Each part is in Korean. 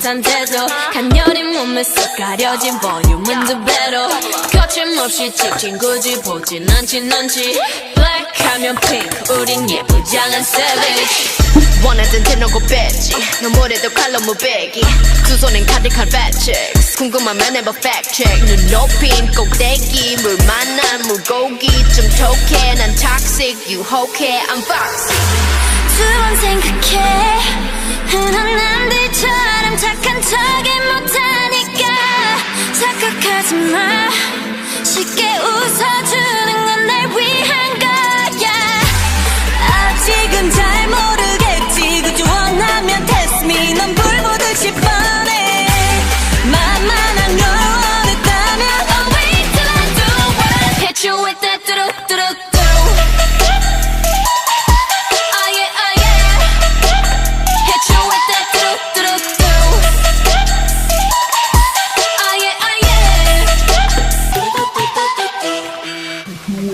듯한데도 간녀린 몸에 쏙 가려진 볼륨은 두 배로 거침없이 찍힌 굳이 보진 않지 블랙하면 핑크 우린 예쁘장한 savage 원하던 대놓고 뺐지 너무래도 칼로 무배기 두 손엔 가득한 fat chicks 궁금하면 해봐 fact check 눈 높인 꼭대기 물 만난 물고기 좀 톡해 난 toxic 유혹해 I'm foxy 두 번 생각해 흔한 남들처럼 착한 척이 못하니까 착각하지 마 쉽게 웃어주는 건 날 위한 거야 아직은 잘 모르겠지 그저 원하면 test me 넌 불 보듯이 뻔해 만만한 걸 원했다면 Oh wait till I do it Hit you with that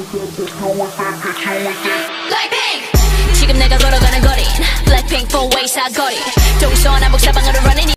뚜두뚜두 블랙핑크 지금 내가 걸어가는 거린 블랙핑크 4-way 사거리